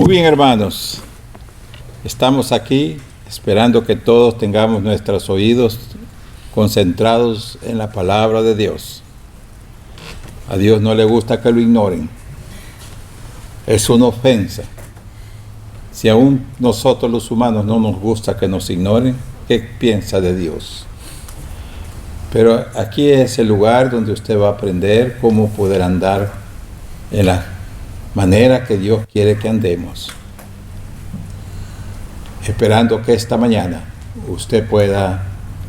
Muy bien, hermanos, estamos aquí esperando que todos tengamos nuestros oídos concentrados en la palabra de Dios. A Dios no le gusta que lo ignoren. Es una ofensa. Si aún nosotros los humanos no nos gusta que nos ignoren, ¿qué piensa de Dios? Pero aquí es el lugar donde usted va a aprender cómo poder andar en la manera que Dios quiere que andemos. Esperando que esta mañana usted pueda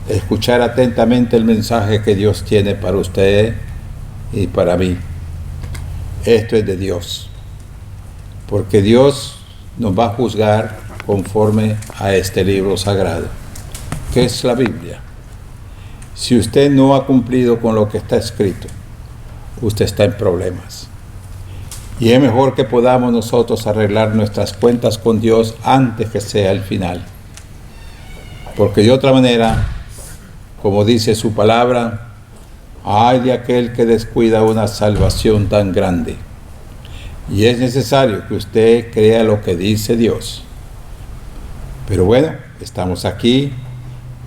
escuchar atentamente el mensaje que Dios tiene para usted y para mí. Esto es de Dios, porque Dios nos va a juzgar conforme a este libro sagrado, que es la Biblia. Si usted no ha cumplido con lo que está escrito, usted está en problemas. Y es mejor que podamos nosotros arreglar nuestras cuentas con Dios antes que sea el final. Porque de otra manera, como dice su palabra, ay de aquel que descuida una salvación tan grande. Y es necesario que usted crea lo que dice Dios. Pero bueno, estamos aquí.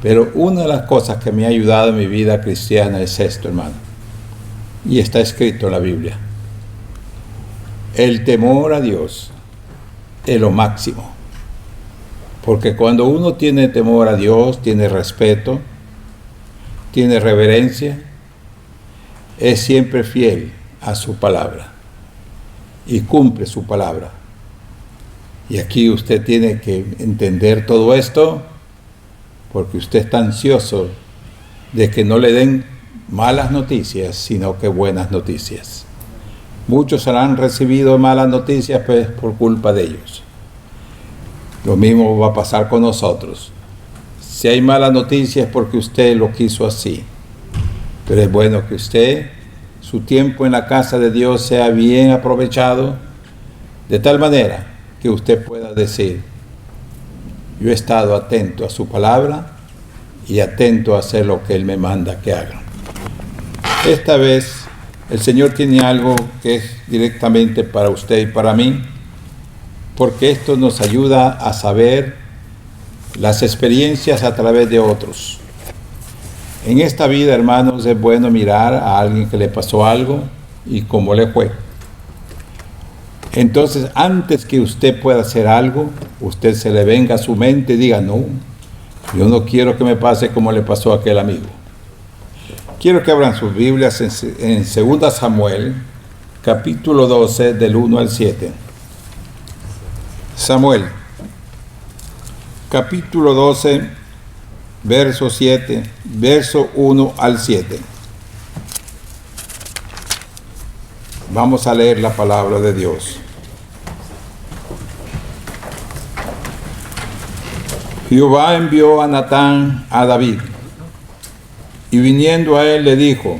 Pero una de las cosas que me ha ayudado en mi vida cristiana es esto, hermano. Y está escrito en la Biblia. El temor a Dios es lo máximo. Porque cuando uno tiene temor a Dios, tiene respeto, tiene reverencia, es siempre fiel a su palabra y cumple su palabra. Y aquí usted tiene que entender todo esto, porque usted está ansioso de que no le den malas noticias, sino que buenas noticias. Muchos han recibido malas noticias pues, por culpa de ellos. Lo mismo va a pasar con nosotros. Si hay malas noticias es porque usted lo quiso así. Pero es bueno que usted, su tiempo en la casa de Dios sea bien aprovechado, de tal manera que usted pueda decir, yo he estado atento a su palabra y atento a hacer lo que Él me manda que haga. Esta vez el Señor tiene algo que es directamente para usted y para mí, porque esto nos ayuda a saber las experiencias a través de otros. En esta vida, hermanos, es bueno mirar a alguien que le pasó algo y cómo le fue. Entonces, antes que usted pueda hacer algo, usted se le venga a su mente y diga, no, yo no quiero que me pase como le pasó a aquel amigo. Quiero que abran sus Biblias en 2 Samuel, capítulo 12, del 1 al 7. Samuel, capítulo 12, verso 7, verso 1 al 7. Vamos a leer la palabra de Dios. Jehová envió a Natán a David, y viniendo a él le dijo,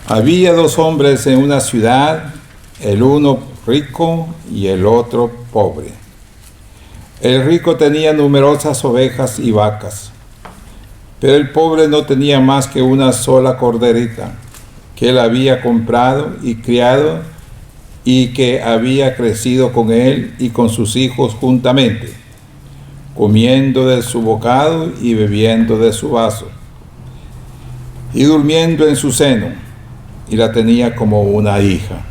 había 2 hombres en una ciudad, el uno rico y el otro pobre. El rico tenía numerosas ovejas y vacas, pero el pobre no tenía más que una sola corderita, que él había comprado y criado, y que había crecido con él y con sus hijos juntamente, comiendo de su bocado y bebiendo de su vaso, y durmiendo en su seno, y la tenía como una hija.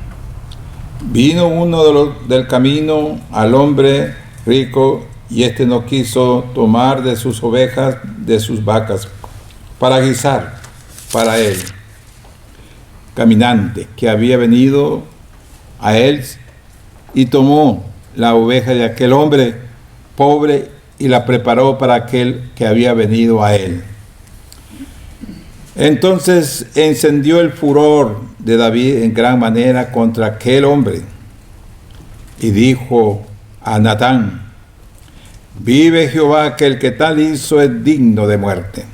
Vino uno del camino al hombre rico, y éste no quiso tomar de sus ovejas, de sus vacas, para guisar para él, caminante, que había venido a él, y tomó la oveja de aquel hombre pobre y la preparó para aquel que había venido a él. Entonces encendió el furor de David en gran manera contra aquel hombre y dijo a Natán, vive Jehová que el que tal hizo es digno de muerte,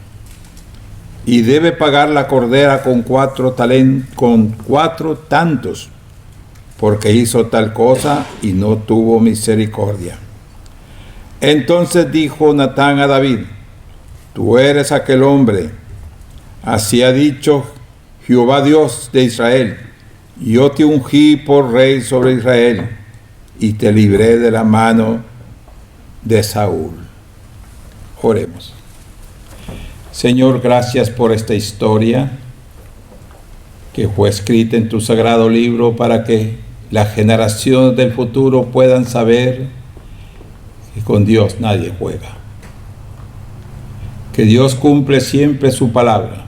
y debe pagar la cordera con 4 tantos, porque hizo tal cosa y no tuvo misericordia. Entonces dijo Natán a David, tú eres aquel hombre. Así ha dicho Jehová Dios de Israel, yo te ungí por rey sobre Israel, y te libré de la mano de Saúl. Oremos. Señor, gracias por esta historia que fue escrita en tu sagrado libro para que las generaciones del futuro puedan saber que con Dios nadie juega, que Dios cumple siempre su palabra.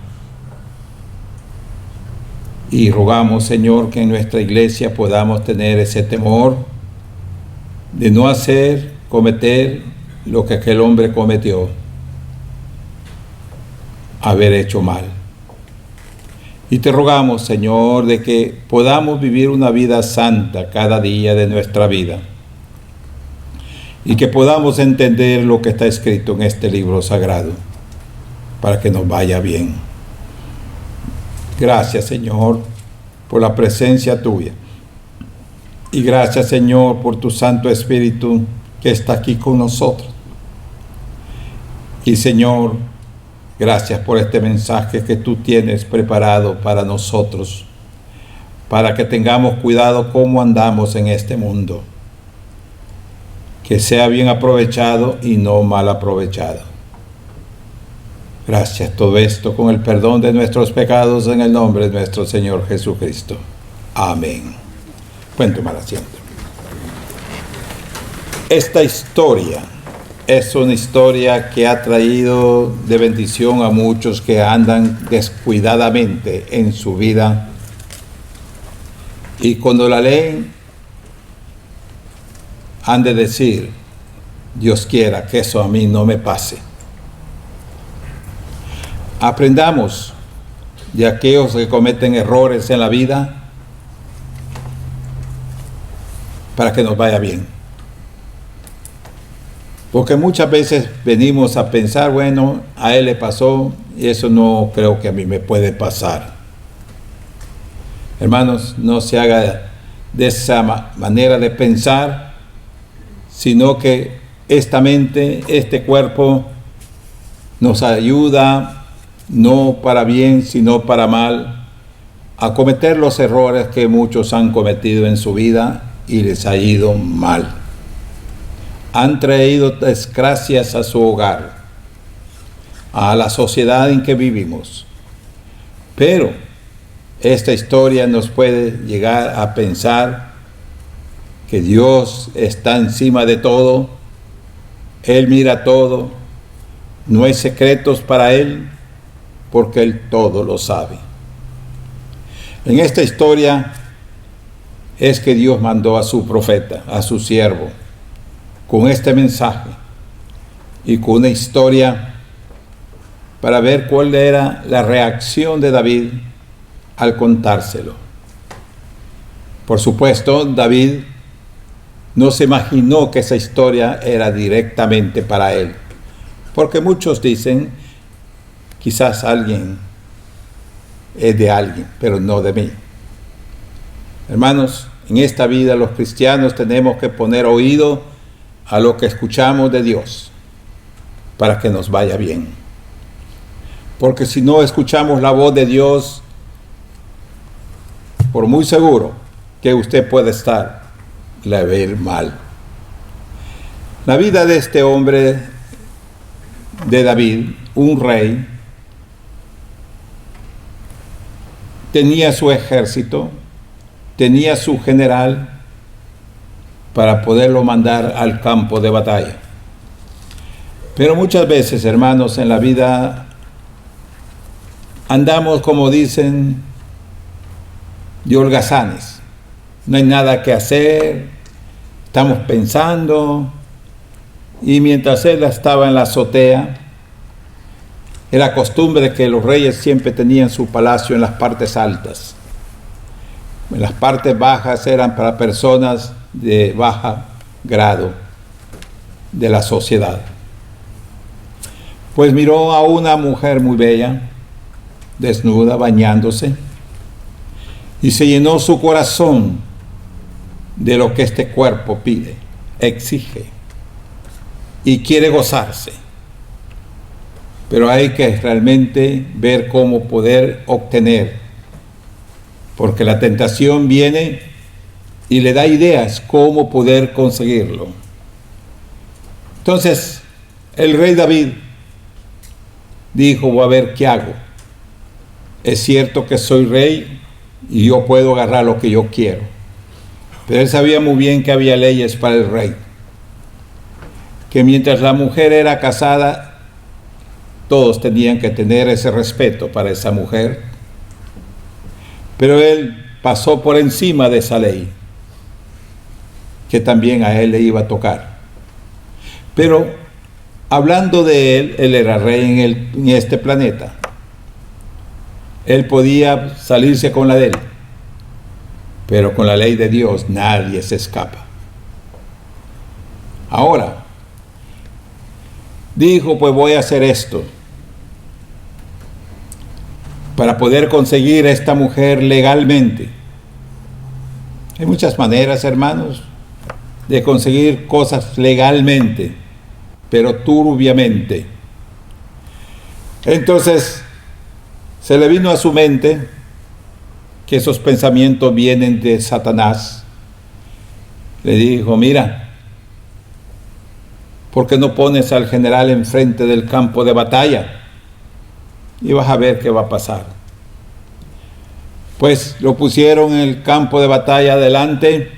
Y rogamos, Señor, que en nuestra iglesia podamos tener ese temor de no cometer lo que aquel hombre cometió, haber hecho mal. Y te rogamos, Señor, de que podamos vivir una vida santa cada día de nuestra vida y que podamos entender lo que está escrito en este libro sagrado para que nos vaya bien. Gracias, Señor, por la presencia tuya. Y gracias, Señor, por tu Santo Espíritu que está aquí con nosotros. Y, Señor, gracias por este mensaje que tú tienes preparado para nosotros, para que tengamos cuidado cómo andamos en este mundo, que sea bien aprovechado y no mal aprovechado. Gracias, todo esto con el perdón de nuestros pecados en el nombre de nuestro Señor Jesucristo. Amén. Pueden tomar asiento. Esta historia es una historia que ha traído de bendición a muchos que andan descuidadamente en su vida. Y cuando la leen, han de decir, Dios quiera que eso a mí no me pase. Aprendamos de aquellos que cometen errores en la vida para que nos vaya bien. Porque muchas veces venimos a pensar, bueno, a él le pasó y eso no creo que a mí me puede pasar. Hermanos, no se haga de esa manera de pensar, sino que esta mente, este cuerpo nos ayuda no para bien, sino para mal, a cometer los errores que muchos han cometido en su vida y les ha ido mal. Han traído desgracias a su hogar, a la sociedad en que vivimos. Pero esta historia nos puede llegar a pensar que Dios está encima de todo, Él mira todo, no hay secretos para Él, porque Él todo lo sabe. En esta historia es que Dios mandó a su profeta, a su siervo, con este mensaje y con una historia para ver cuál era la reacción de David al contárselo. Por supuesto, David no se imaginó que esa historia era directamente para él, porque muchos dicen, quizás alguien es de alguien, pero no de mí. Hermanos, en esta vida los cristianos tenemos que poner oído a lo que escuchamos de Dios para que nos vaya bien. Porque si no escuchamos la voz de Dios, por muy seguro que usted puede estar, le va a ir mal. La vida de este hombre, de David, un rey, tenía su ejército, tenía su general para poderlo mandar al campo de batalla. Pero muchas veces, hermanos, en la vida andamos, como dicen, de holgazanes. No hay nada que hacer, estamos pensando, y mientras él estaba en la azotea, era costumbre de que los reyes siempre tenían su palacio en las partes altas. En las partes bajas eran para personas de baja grado de la sociedad. Pues miró a una mujer muy bella, desnuda, bañándose, y se llenó su corazón de lo que este cuerpo pide, exige y quiere gozarse. Pero hay que realmente ver cómo poder obtener, porque la tentación viene y le da ideas cómo poder conseguirlo. Entonces, el rey David dijo, voy a ver qué hago. Es cierto que soy rey y yo puedo agarrar lo que yo quiero. Pero él sabía muy bien que había leyes para el rey. Que mientras la mujer era casada, todos tenían que tener ese respeto para esa mujer. Pero él pasó por encima de esa ley, que también a él le iba a tocar. Pero hablando de él, él era rey en este planeta. Él podía salirse con la de él, pero con la ley de Dios nadie se escapa. Ahora, dijo, pues voy a hacer esto para poder conseguir a esta mujer legalmente. Hay muchas maneras, hermanos, de conseguir cosas legalmente, pero turbiamente. Entonces, se le vino a su mente que esos pensamientos vienen de Satanás. Le dijo, mira, ¿por qué no pones al general enfrente del campo de batalla? Y vas a ver qué va a pasar. Pues lo pusieron en el campo de batalla adelante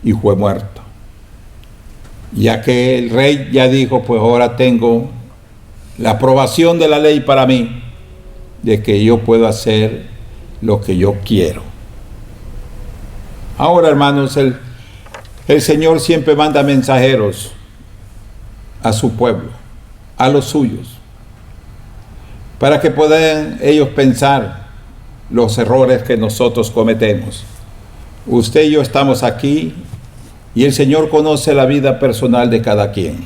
y fue muerto. Ya que el rey ya dijo, pues ahora tengo la aprobación de la ley para mí, de que yo puedo hacer lo que yo quiero. Ahora, hermanos, el Señor siempre manda mensajeros a su pueblo, a los suyos, para que puedan ellos pensar los errores que nosotros cometemos. Usted y yo estamos aquí y el Señor conoce la vida personal de cada quien.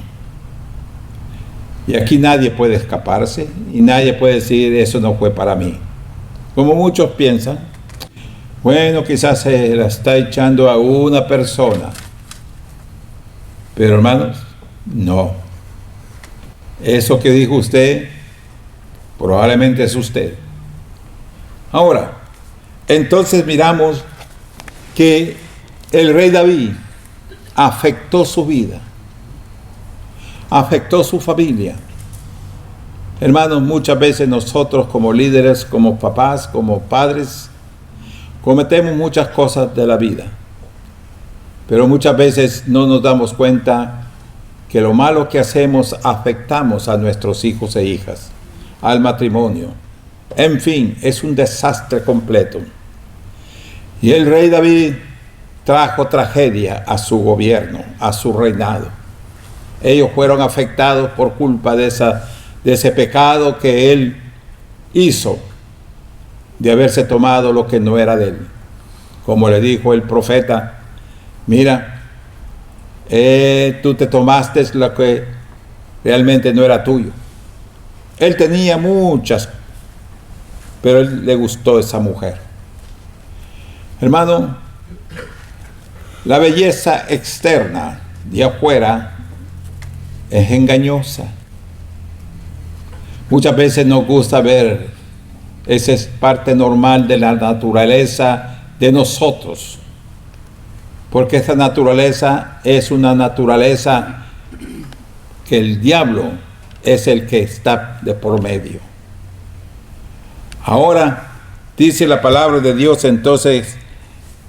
Y aquí nadie puede escaparse y nadie puede decir, eso no fue para mí. Como muchos piensan, bueno, quizás se la está echando a una persona. Pero hermanos, no. Eso que dijo usted, probablemente es usted. Ahora, entonces miramos que el rey David afectó su vida, afectó su familia. Hermanos, muchas veces nosotros como líderes, como papás, como padres, cometemos muchas cosas de la vida, pero muchas veces no nos damos cuenta que lo malo que hacemos afectamos a nuestros hijos e hijas, al matrimonio. En fin, es un desastre completo. Y el rey David trajo tragedia a su gobierno, a su reinado. Ellos fueron afectados por culpa de ese pecado que él hizo, de haberse tomado lo que no era de él. Como le dijo el profeta, mira, tú te tomaste lo que realmente no era tuyo. Él tenía muchas, pero a él le gustó esa mujer. Hermano, la belleza externa de afuera es engañosa. Muchas veces nos gusta ver, esa es parte normal de la naturaleza de nosotros, porque esta naturaleza es una naturaleza que el diablo es el que está de por medio. Ahora dice la palabra de Dios entonces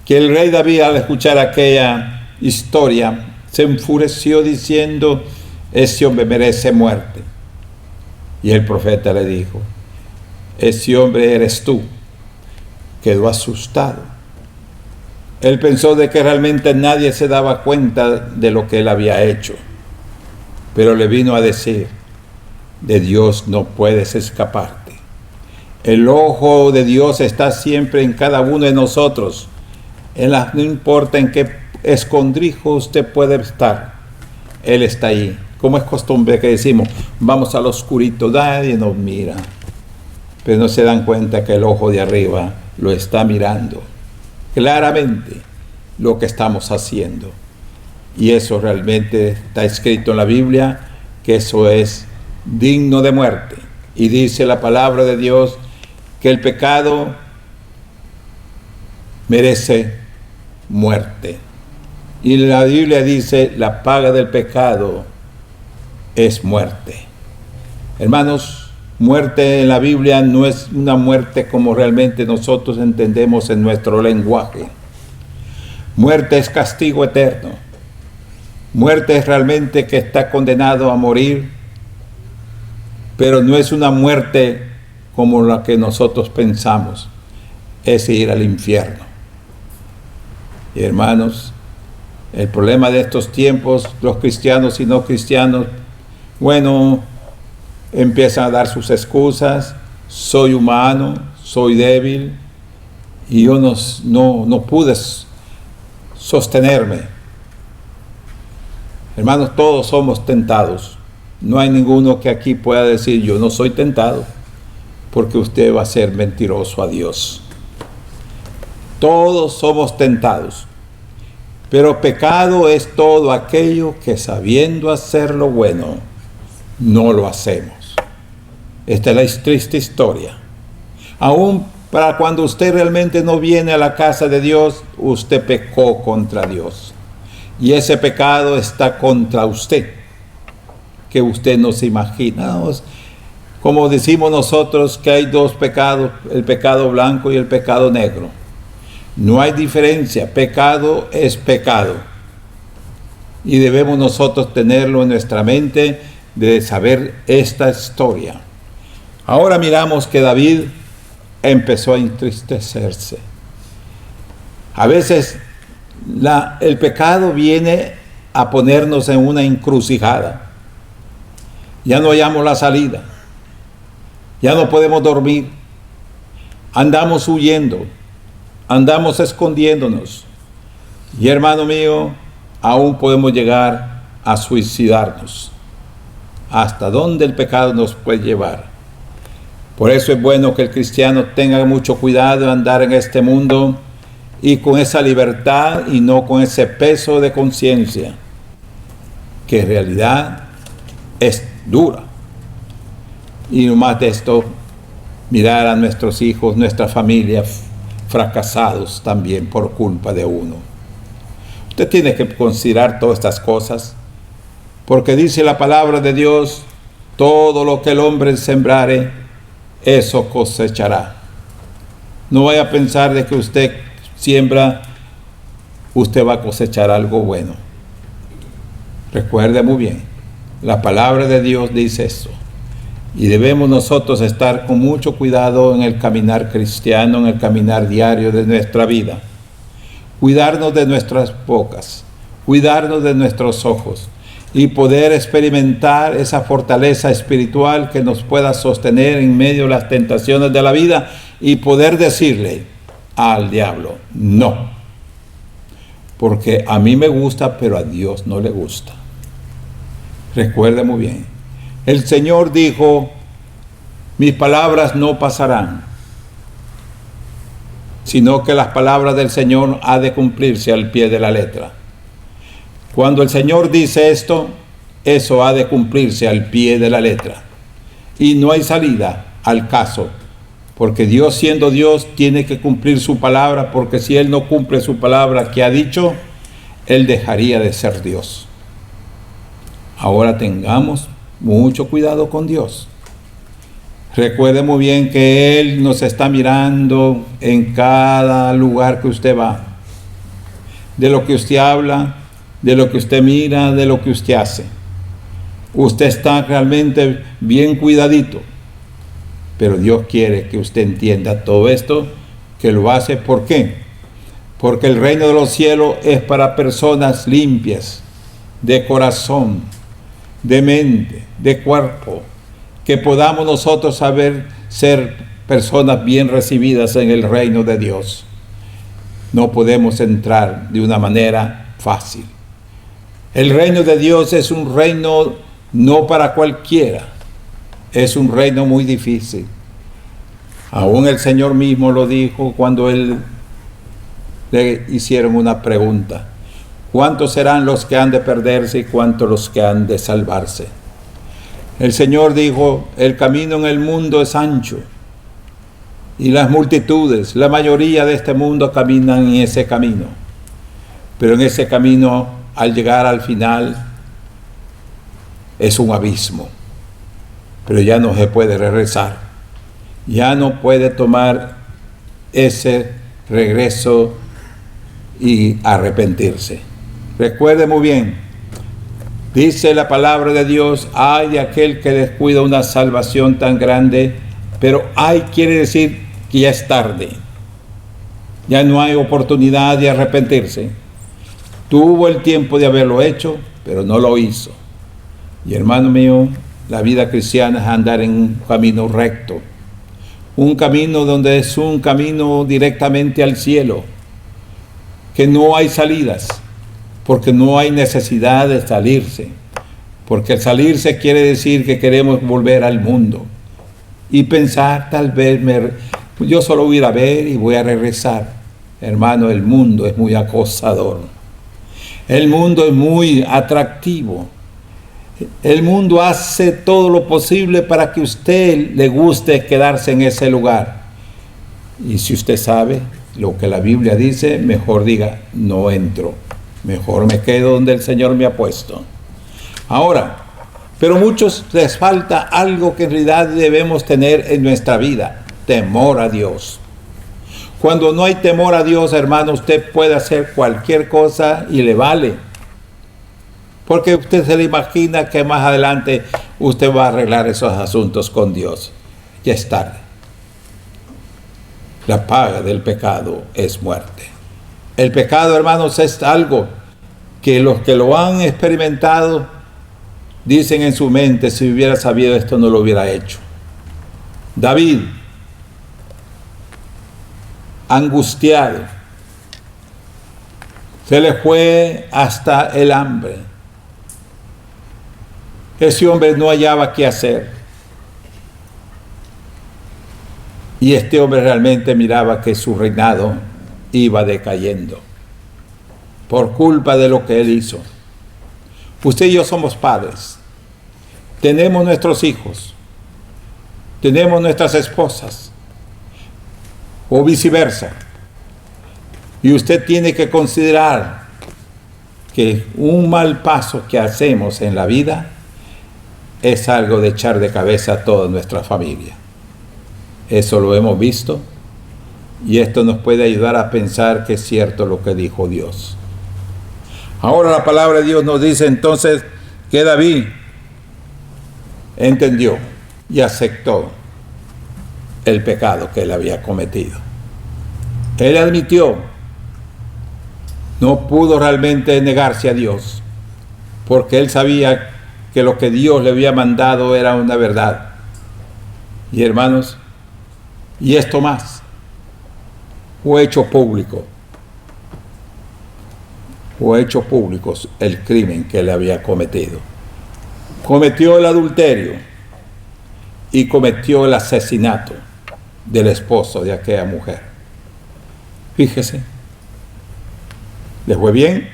que el rey David, al escuchar aquella historia, se enfureció diciendo, ese hombre merece muerte. Y el profeta le dijo, ese hombre eres tú. Quedó asustado. Él pensó de que realmente nadie se daba cuenta de lo que él había hecho. Pero le vino a decir, de Dios no puedes escaparte. El ojo de Dios está siempre en cada uno de nosotros. No importa en qué escondrijo usted puede estar, Él está ahí. Como es costumbre que decimos, vamos al oscurito, nadie nos mira. Pero no se dan cuenta que el ojo de arriba lo está mirando claramente lo que estamos haciendo. Y eso realmente está escrito en la Biblia, que eso es digno de muerte. Y dice la palabra de Dios que el pecado merece muerte. Y la Biblia dice, la paga del pecado es muerte. Hermanos, muerte en la Biblia no es una muerte como realmente nosotros entendemos en nuestro lenguaje. Muerte es castigo eterno. Muerte es realmente que está condenado a morir, pero no es una muerte como la que nosotros pensamos, es ir al infierno. Y hermanos, el problema de estos tiempos, los cristianos y no cristianos, bueno, empiezan a dar sus excusas. Soy humano, soy débil y yo no pude sostenerme. Hermanos, todos somos tentados. No hay ninguno que aquí pueda decir yo no soy tentado, porque usted va a ser mentiroso a Dios. Todos somos tentados. Pero pecado es todo aquello que sabiendo hacer lo bueno, no lo hacemos. Esta es la triste historia. Aún para cuando usted realmente no viene a la casa de Dios, usted pecó contra Dios. Y ese pecado está contra usted, que usted no se imagina. Como decimos nosotros que hay dos pecados, el pecado blanco y el pecado negro. No hay diferencia, pecado es pecado. Y debemos nosotros tenerlo en nuestra mente de saber esta historia. Ahora miramos que David empezó a entristecerse. A veces el pecado viene a ponernos en una encrucijada. Ya no hallamos la salida. Ya no podemos dormir. Andamos huyendo. Andamos escondiéndonos. Y hermano mío, aún podemos llegar a suicidarnos. ¿Hasta dónde el pecado nos puede llevar? Por eso es bueno que el cristiano tenga mucho cuidado de andar en este mundo y con esa libertad y no con ese peso de conciencia, que en realidad es dura. Y no más de esto, mirar a nuestros hijos, nuestra familia, fracasados también por culpa de uno. Usted tiene que considerar todas estas cosas, porque dice la palabra de Dios, todo lo que el hombre sembrare, eso cosechará. No vaya a pensar de que usted siembra, usted va a cosechar algo bueno. Recuerde muy bien, la palabra de Dios dice eso. Y debemos nosotros estar con mucho cuidado en el caminar cristiano, en el caminar diario de nuestra vida. Cuidarnos de nuestras bocas, cuidarnos de nuestros ojos y poder experimentar esa fortaleza espiritual que nos pueda sostener en medio de las tentaciones de la vida y poder decirle al diablo, no. Porque a mí me gusta, pero a Dios no le gusta. Recuerde muy bien. El Señor dijo, mis palabras no pasarán, sino que las palabras del Señor ha de cumplirse al pie de la letra. Cuando el Señor dice esto, eso ha de cumplirse al pie de la letra. Y no hay salida al caso, porque Dios siendo Dios tiene que cumplir su palabra, porque si Él no cumple su palabra que ha dicho, Él dejaría de ser Dios. Ahora tengamos mucho cuidado con Dios. Recuerde muy bien que Él nos está mirando en cada lugar que usted va. De lo que usted habla, de lo que usted mira, de lo que usted hace. Usted está realmente bien cuidadito. Pero Dios quiere que usted entienda todo esto, que lo hace. ¿Por qué? Porque el reino de los cielos es para personas limpias, de corazón, de mente, de cuerpo, que podamos nosotros saber ser personas bien recibidas en el reino de Dios. No podemos entrar de una manera fácil. El reino de Dios es un reino no para cualquiera, es un reino muy difícil. Aún el Señor mismo lo dijo cuando le hicieron una pregunta. ¿Cuántos serán los que han de perderse y cuántos los que han de salvarse? El Señor dijo, el camino en el mundo es ancho y las multitudes, la mayoría de este mundo caminan en ese camino. Pero en ese camino, al llegar al final, es un abismo. Pero ya no se puede regresar. Ya no puede tomar ese regreso y arrepentirse. Recuerde muy bien, dice la palabra de Dios, ay de aquel que descuida una salvación tan grande, pero ay quiere decir que ya es tarde. Ya no hay oportunidad de arrepentirse. Tuvo el tiempo de haberlo hecho, pero no lo hizo. Y hermano mío, la vida cristiana es andar en un camino recto. Un camino donde es un camino directamente al cielo. Que no hay salidas, porque no hay necesidad de salirse. Porque el salirse quiere decir que queremos volver al mundo. Y pensar, tal vez, yo solo voy a ir a ver y voy a regresar. Hermano, el mundo es muy acosador. El mundo es muy atractivo. El mundo hace todo lo posible para que a usted le guste quedarse en ese lugar. Y si usted sabe lo que la Biblia dice, mejor diga, no entro. Mejor me quedo donde el Señor me ha puesto. Ahora, pero a muchos les falta algo que en realidad debemos tener en nuestra vida: temor a Dios. Cuando no hay temor a Dios, hermano, usted puede hacer cualquier cosa y le vale. Porque usted se le imagina que más adelante usted va a arreglar esos asuntos con Dios. Ya es tarde. La paga del pecado es muerte. El pecado, hermanos, es algo que los que lo han experimentado dicen en su mente, si hubiera sabido esto no lo hubiera hecho. David, angustiado, se le fue hasta el hambre. Ese hombre no hallaba qué hacer. Y este hombre realmente miraba que su reinado iba decayendo por culpa de lo que él hizo. Usted y yo somos padres. Tenemos nuestros hijos. Tenemos nuestras esposas. O viceversa. Y usted tiene que considerar que un mal paso que hacemos en la vida es algo de echar de cabeza a toda nuestra familia. Eso lo hemos visto y esto nos puede ayudar a pensar que es cierto lo que dijo Dios. Ahora la palabra de Dios nos dice entonces que David entendió y aceptó el pecado que él había cometido. Él admitió, no pudo realmente negarse a Dios, porque él sabía que lo que Dios le había mandado era una verdad. Y hermanos, y esto más, fue hecho público el crimen que él había cometido. Cometió el adulterio y cometió el asesinato del esposo de aquella mujer. Fíjese, ¿le fue bien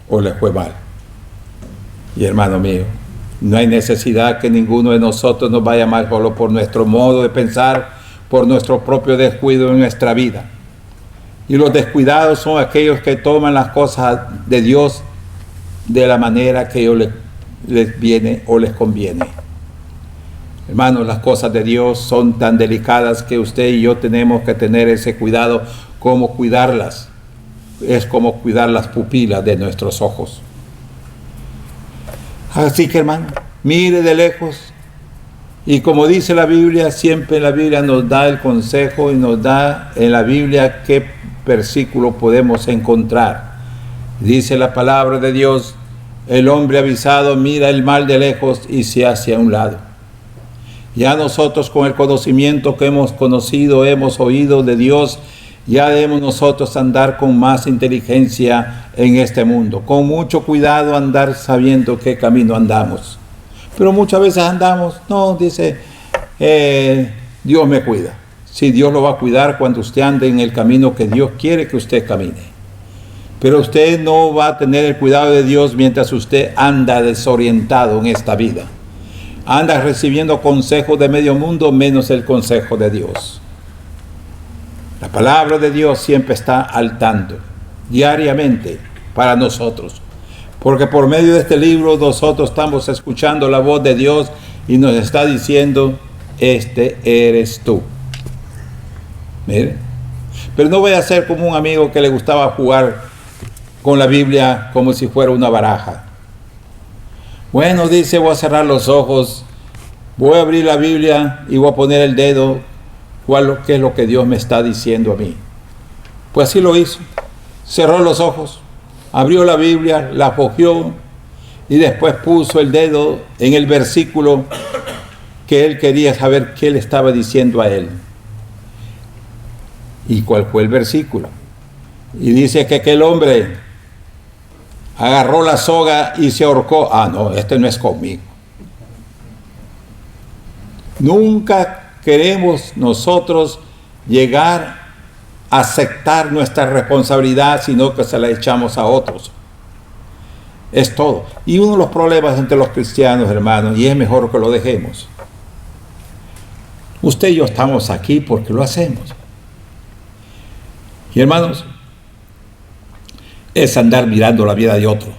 o le fue mal? Y hermano mío, no hay necesidad que ninguno de nosotros nos vaya mal solo por nuestro modo de pensar, por nuestro propio descuido en nuestra vida. Y los descuidados son aquellos que toman las cosas de Dios de la manera que ellos les viene o les conviene. Hermanos, las cosas de Dios son tan delicadas que usted y yo tenemos que tener ese cuidado. ¿Cómo cuidarlas? Es como cuidar las pupilas de nuestros ojos. Así que, hermano, mire de lejos. Y como dice la Biblia, siempre la Biblia nos da el consejo y nos da en la Biblia qué versículo podemos encontrar. Dice la palabra de Dios: el hombre avisado mira el mal de lejos y se hace a un lado. Ya nosotros, con el conocimiento que hemos conocido, hemos oído de Dios, ya debemos nosotros andar con más inteligencia en este mundo, con mucho cuidado, andar sabiendo qué camino andamos. Pero muchas veces andamos, no, dice, Dios me cuida. Sí, Dios lo va a cuidar cuando usted ande en el camino que Dios quiere que usted camine. Pero usted no va a tener el cuidado de Dios mientras usted anda desorientado en esta vida. Anda recibiendo consejos de medio mundo menos el consejo de Dios. La palabra de Dios siempre está al tanto, diariamente. para nosotros. Porque por medio de este libro nosotros estamos escuchando la voz de Dios y nos está diciendo, este eres tú. Mire. Pero no voy a ser como un amigo que le gustaba jugar con la Biblia como si fuera una baraja. Bueno, dice, voy a cerrar los ojos, voy a abrir la Biblia y voy a poner el dedo, qué es lo que Dios me está diciendo a mí. Pues así lo hizo. Cerró los ojos, abrió la Biblia, la cogió y después puso el dedo en el versículo que él quería saber qué le estaba diciendo a él. ¿Y cuál fue el versículo? Y dice que aquel hombre agarró la soga y se ahorcó. Ah, no, este no es conmigo. Nunca queremos nosotros llegar a aceptar nuestra responsabilidad, sino que se la echamos a otros. Es todo. Y uno de los problemas entre los cristianos, hermanos, y es mejor que lo dejemos. Usted y yo estamos aquí porque lo hacemos. Y hermanos, es andar mirando la vida de otro.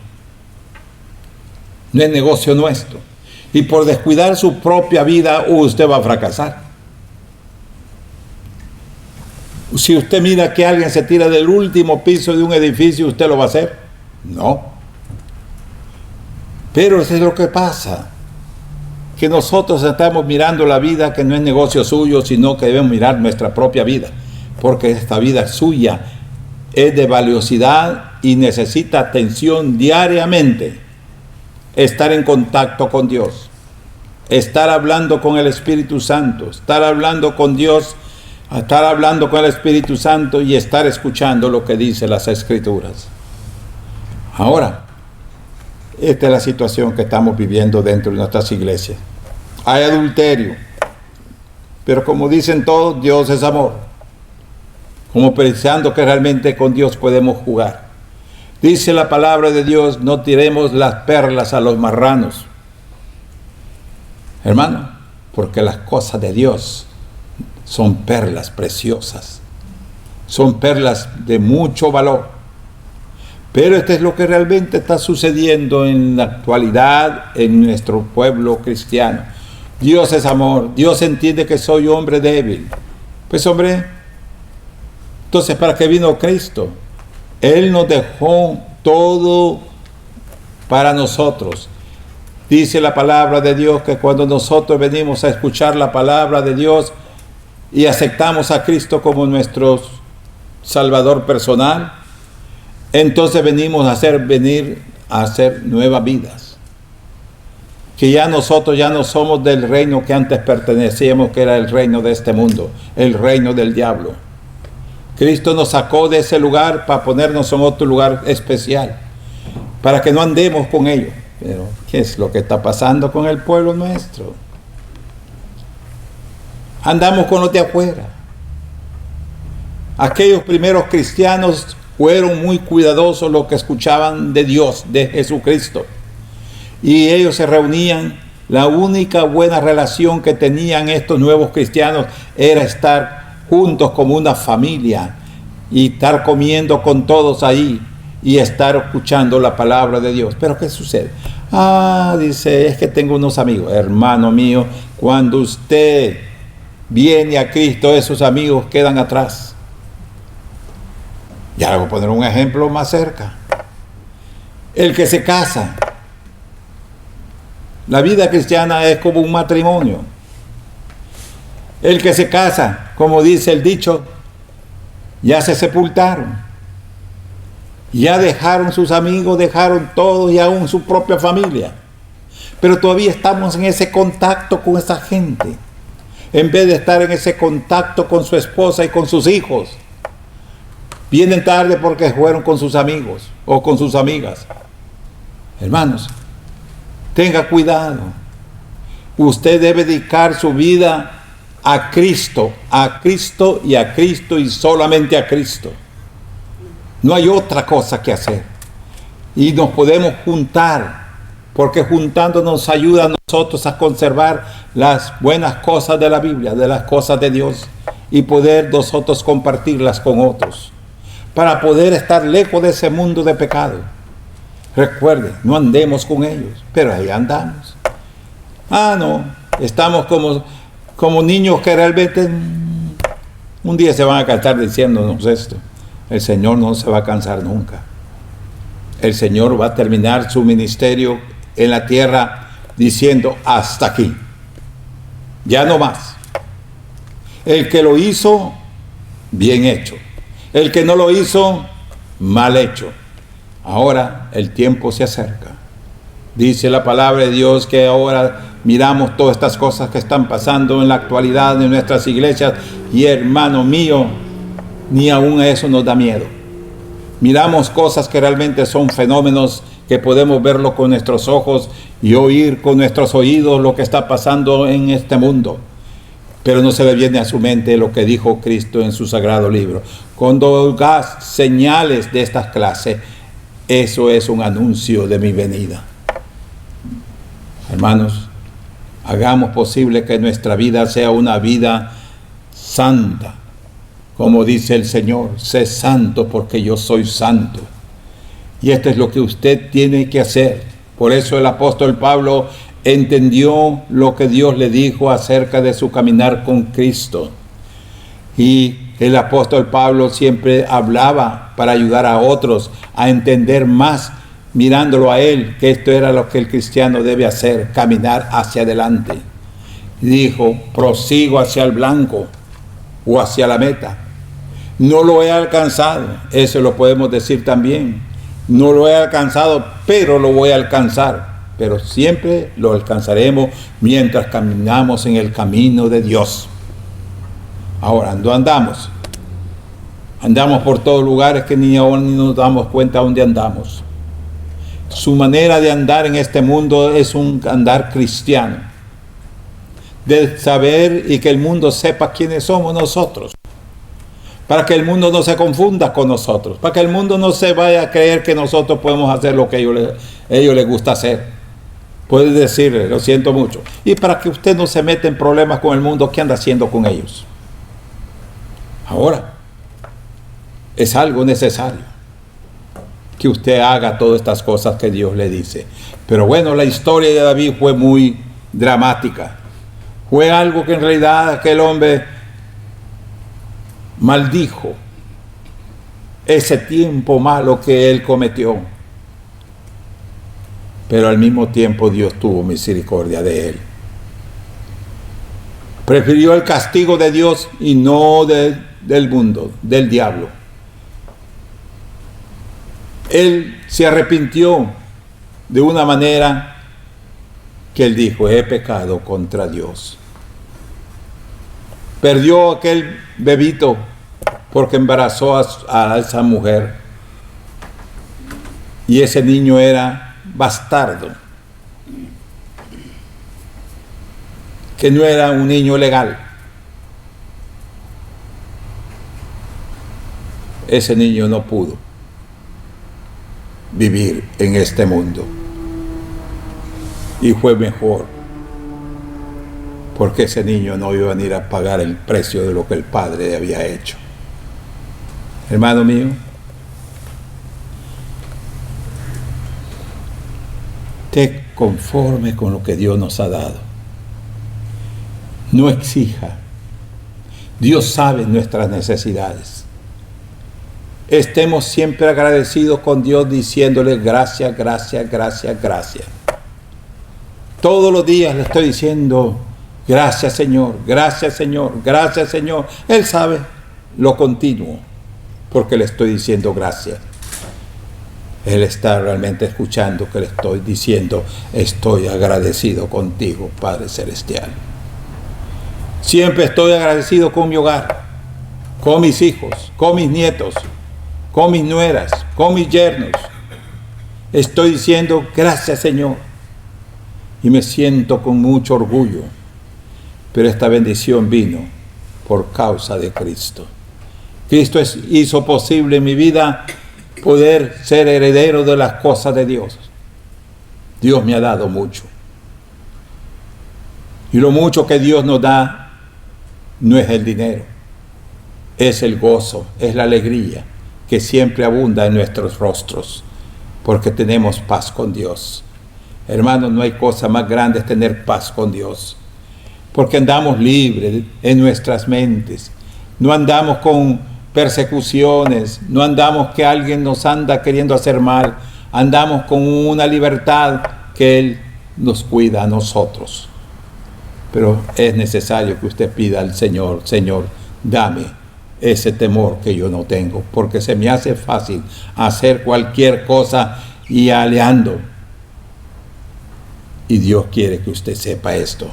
No es negocio nuestro. Y por descuidar su propia vida, usted va a fracasar. Si usted mira que alguien se tira del último piso de un edificio, ¿usted lo va a hacer? No. Pero eso es lo que pasa. Que nosotros estamos mirando la vida que no es negocio suyo, sino que debemos mirar nuestra propia vida. Porque esta vida suya es de valiosidad y necesita atención diariamente. Estar en contacto con Dios, estar hablando con el Espíritu Santo, estar hablando con Dios, estar hablando con el Espíritu Santo y estar escuchando lo que dice las Escrituras. Ahora, esta es la situación que estamos viviendo dentro de nuestras iglesias. Hay adulterio, pero como dicen todos, Dios es amor. Como pensando que realmente con Dios podemos jugar. Dice la palabra de Dios, no tiremos las perlas a los marranos. Hermano, porque las cosas de Dios son perlas preciosas. Son perlas de mucho valor. Pero esto es lo que realmente está sucediendo en la actualidad en nuestro pueblo cristiano. Dios es amor. Dios entiende que soy hombre débil. Pues hombre, entonces, ¿para qué vino Cristo? Él nos dejó todo para nosotros. Dice la palabra de Dios que cuando nosotros venimos a escuchar la palabra de Dios y aceptamos a Cristo como nuestro Salvador personal, entonces venimos a hacer nuevas vidas. Que ya nosotros ya no somos del reino que antes pertenecíamos, que era el reino de este mundo, el reino del diablo. Cristo nos sacó de ese lugar para ponernos en otro lugar especial, para que no andemos con ellos. Pero, ¿qué es lo que está pasando con el pueblo nuestro? Andamos con los de afuera. Aquellos primeros cristianos fueron muy cuidadosos los que escuchaban de Dios, de Jesucristo. Y ellos se reunían. La única buena relación que tenían estos nuevos cristianos era estar juntos como una familia y estar comiendo con todos ahí y estar escuchando la palabra de Dios. Pero ¿qué sucede? Dice, es que tengo unos amigos. Hermano mío, cuando usted viene a Cristo, esos amigos quedan atrás. Ya le voy a poner un ejemplo más cerca. El que se casa. La vida cristiana es como un matrimonio. El que se casa, como dice el dicho, ya se sepultaron. Ya dejaron sus amigos, dejaron todo y aún su propia familia. Pero todavía estamos en ese contacto con esa gente. En vez de estar en ese contacto con su esposa y con sus hijos. Vienen tarde porque fueron con sus amigos o con sus amigas. Hermanos, tenga cuidado. Usted debe dedicar su vida a Cristo y a Cristo y solamente a Cristo. No hay otra cosa que hacer. Y nos podemos juntar, porque juntando nos ayuda a nosotros a conservar las buenas cosas de la Biblia, de las cosas de Dios, y poder nosotros compartirlas con otros, para poder estar lejos de ese mundo de pecado. Recuerde, no andemos con ellos, pero ahí andamos. No, estamos como niños que realmente un día se van a cansar diciéndonos esto. El Señor no se va a cansar nunca. El Señor va a terminar su ministerio en la tierra diciendo hasta aquí. Ya no más. El que lo hizo, bien hecho. El que no lo hizo, mal hecho. Ahora el tiempo se acerca. Dice la palabra de Dios que ahora miramos todas estas cosas que están pasando en la actualidad en nuestras iglesias y, hermano mío, ni aún eso nos da miedo. Miramos cosas que realmente son fenómenos que podemos verlo con nuestros ojos y oír con nuestros oídos lo que está pasando en este mundo. Pero no se le viene a su mente lo que dijo Cristo en su sagrado libro. Cuando hagas señales de estas clases, eso es un anuncio de mi venida. Hermanos, hagamos posible que nuestra vida sea una vida santa. Como dice el Señor, sé santo porque yo soy santo. Y esto es lo que usted tiene que hacer. Por eso el apóstol Pablo entendió lo que Dios le dijo acerca de su caminar con Cristo. Y el apóstol Pablo siempre hablaba para ayudar a otros a entender más, mirándolo a él, que esto era lo que el cristiano debe hacer, caminar hacia adelante. Y dijo, prosigo hacia el blanco o hacia la meta. No lo he alcanzado, eso lo podemos decir también. No lo he alcanzado, pero lo voy a alcanzar. Pero siempre lo alcanzaremos mientras caminamos en el camino de Dios. Ahora, ¿dónde andamos? Andamos por todos lugares que ni aún ni nos damos cuenta dónde andamos. Su manera de andar en este mundo es un andar cristiano. De saber y que el mundo sepa quiénes somos nosotros. Para que el mundo no se confunda con nosotros. Para que el mundo no se vaya a creer que nosotros podemos hacer lo que a ellos les gusta hacer. Puede decirle, lo siento mucho. Y para que usted no se meta en problemas con el mundo, ¿qué anda haciendo con ellos? Ahora, es algo necesario que usted haga todas estas cosas que Dios le dice. Pero bueno, la historia de David fue muy dramática. Fue algo que en realidad aquel hombre maldijo ese tiempo malo que él cometió. Pero al mismo tiempo Dios tuvo misericordia de él. Prefirió el castigo de Dios y no del mundo, del diablo. Él se arrepintió de una manera que él dijo, he pecado contra Dios. Perdió aquel bebito porque embarazó a esa mujer. Y ese niño era bastardo, que no era un niño legal. Ese niño no pudo vivir en este mundo y fue mejor, porque ese niño no iba a venir a pagar el precio de lo que el padre había hecho. Hermano mío, esté conforme con lo que Dios nos ha dado. No exija. Dios sabe nuestras necesidades. Estemos siempre agradecidos con Dios diciéndole gracias, gracias, gracias, gracias. Todos los días le estoy diciendo gracias Señor, gracias Señor, gracias Señor. Él sabe lo continuo porque le estoy diciendo gracias. Él está realmente escuchando que le estoy diciendo, estoy agradecido contigo, Padre Celestial. Siempre estoy agradecido con mi hogar, con mis hijos, con mis nietos, con mis nueras, con mis yernos. Estoy diciendo, gracias Señor. Y me siento con mucho orgullo. Pero esta bendición vino por causa de Cristo. Cristo hizo posible en mi vida poder ser heredero de las cosas de Dios. Dios me ha dado mucho. Y lo mucho que Dios nos da no es el dinero, es el gozo, es la alegría que siempre abunda en nuestros rostros. porque tenemos paz con Dios. Hermanos, no hay cosa más grande que tener paz con Dios, porque andamos libres en nuestras mentes, no andamos con persecuciones, no andamos que alguien nos anda queriendo hacer mal, andamos con una libertad que Él nos cuida a nosotros. Pero es necesario que usted pida al Señor: Señor, dame ese temor que yo no tengo, porque se me hace fácil hacer cualquier cosa y aleando. Y Dios quiere que usted sepa esto: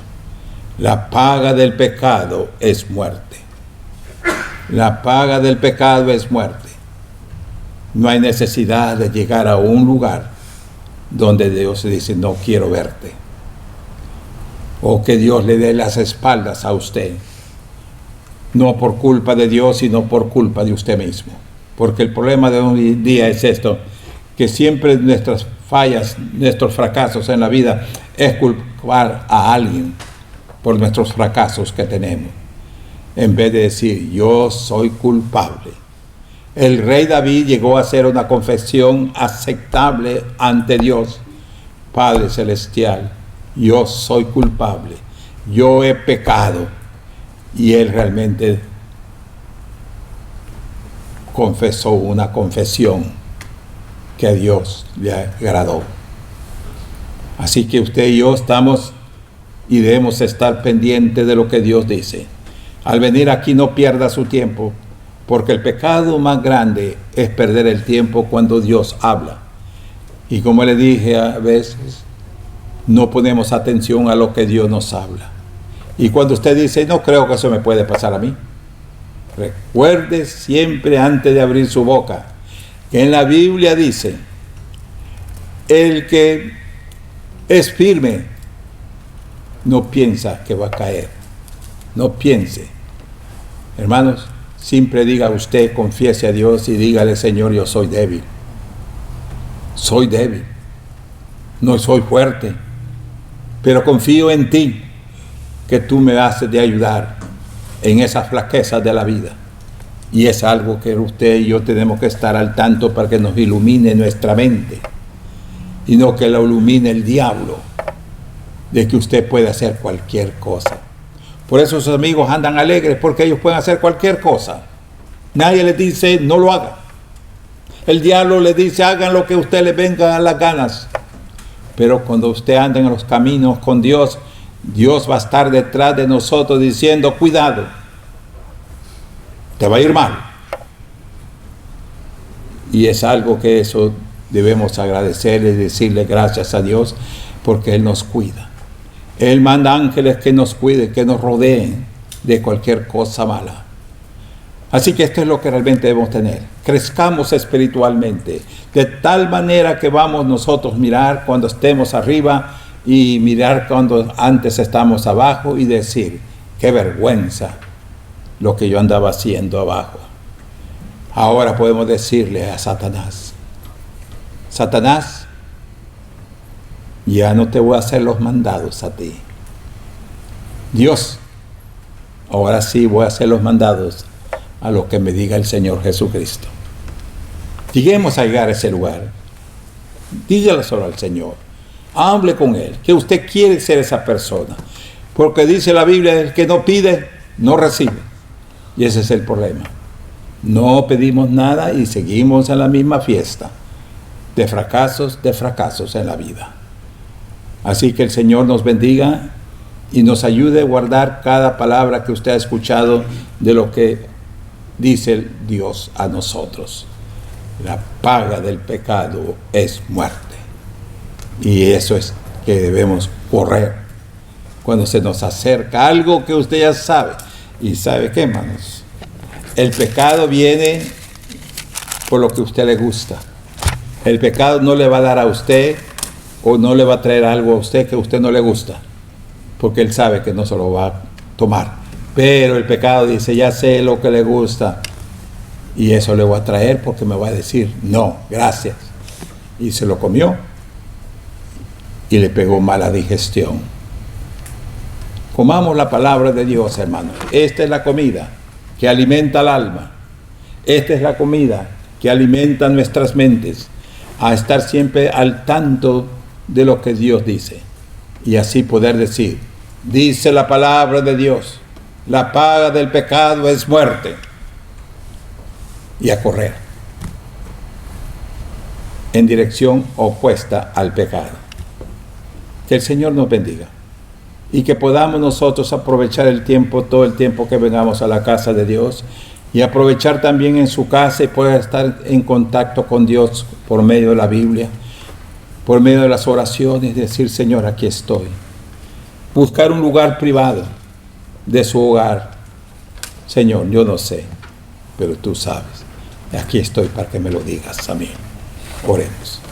la paga del pecado es muerte. La paga del pecado es muerte. No hay necesidad de llegar a un lugar donde Dios dice: no quiero verte, o que Dios le dé las espaldas a usted, no por culpa de Dios, sino por culpa de usted mismo. Porque el problema de hoy día es esto, que siempre nuestras fallas, nuestros fracasos en la vida, es culpar a alguien por nuestros fracasos que tenemos, en vez de decir: yo soy culpable. El rey David llegó a hacer una confesión aceptable ante Dios: Padre Celestial, yo soy culpable, yo he pecado. Y él realmente confesó una confesión que a Dios le agradó. Así que usted y yo estamos y debemos estar pendientes de lo que Dios dice. Al venir aquí, no pierda su tiempo, porque el pecado más grande es perder el tiempo cuando Dios habla. Y como le dije, a veces no ponemos atención a lo que Dios nos habla. Y cuando usted dice: no creo que eso me puede pasar a mí, recuerde siempre, antes de abrir su boca, que en la Biblia dice: el que es firme no piensa que va a caer. No piense. Hermanos, siempre diga usted, confiese a Dios y dígale: Señor, yo soy débil. Soy débil. No soy fuerte. Pero confío en ti, que tú me haces de ayudar en esas flaquezas de la vida. Y es algo que usted y yo tenemos que estar al tanto, para que nos ilumine nuestra mente, y no que la ilumine el diablo, de que usted puede hacer cualquier cosa. Por eso sus amigos andan alegres, porque ellos pueden hacer cualquier cosa. Nadie les dice: no lo hagan. El diablo les dice: hagan lo que a usted les venga a las ganas. Pero cuando usted anda en los caminos con Dios, Dios va a estar detrás de nosotros diciendo: cuidado, te va a ir mal. Y es algo que eso debemos agradecerle y decirle gracias a Dios, porque Él nos cuida. Él manda ángeles que nos cuiden, que nos rodeen de cualquier cosa mala. Así que esto es lo que realmente debemos tener. Crezcamos espiritualmente, de tal manera que vamos nosotros mirar cuando estemos arriba y mirar cuando antes estamos abajo y decir: qué vergüenza lo que yo andaba haciendo abajo. Ahora podemos decirle a Satanás: Satanás, ya no te voy a hacer los mandados a ti. Dios, ahora sí voy a hacer los mandados a lo que me diga el Señor Jesucristo. Lleguemos a llegar a ese lugar. Dígale solo al Señor. Hable con Él, que usted quiere ser esa persona. Porque dice la Biblia: el que no pide, no recibe. Y ese es el problema. No pedimos nada y seguimos en la misma fiesta de fracasos en la vida. Así que el Señor nos bendiga y nos ayude a guardar cada palabra que usted ha escuchado de lo que dice Dios a nosotros. La paga del pecado es muerte. Y eso es que debemos correr cuando se nos acerca algo que usted ya sabe. ¿Y sabe qué, hermanos? El pecado viene por lo que a usted le gusta. El pecado no le va a dar a usted, o no le va a traer algo a usted que a usted no le gusta, porque Él sabe que no se lo va a tomar. Pero el pecado dice: ya sé lo que le gusta, y eso le voy a traer, porque me va a decir: no, gracias. Y se lo comió y le pegó mala digestión. Comamos la palabra de Dios, hermanos. Esta es la comida que alimenta al alma. Esta es la comida que alimenta nuestras mentes. a estar siempre al tanto de lo que Dios dice. Y así poder decir, dice la palabra de Dios, la paga del pecado es muerte. Y a correr en dirección opuesta al pecado. Que el Señor nos bendiga y que podamos nosotros aprovechar el tiempo, todo el tiempo que vengamos a la casa de Dios, y aprovechar también en su casa y poder estar en contacto con Dios por medio de la Biblia, por medio de las oraciones, decir, Señor, aquí estoy. Buscar un lugar privado de su hogar. Señor, yo no sé, pero tú sabes. Aquí estoy para que me lo digas a mí. Oremos.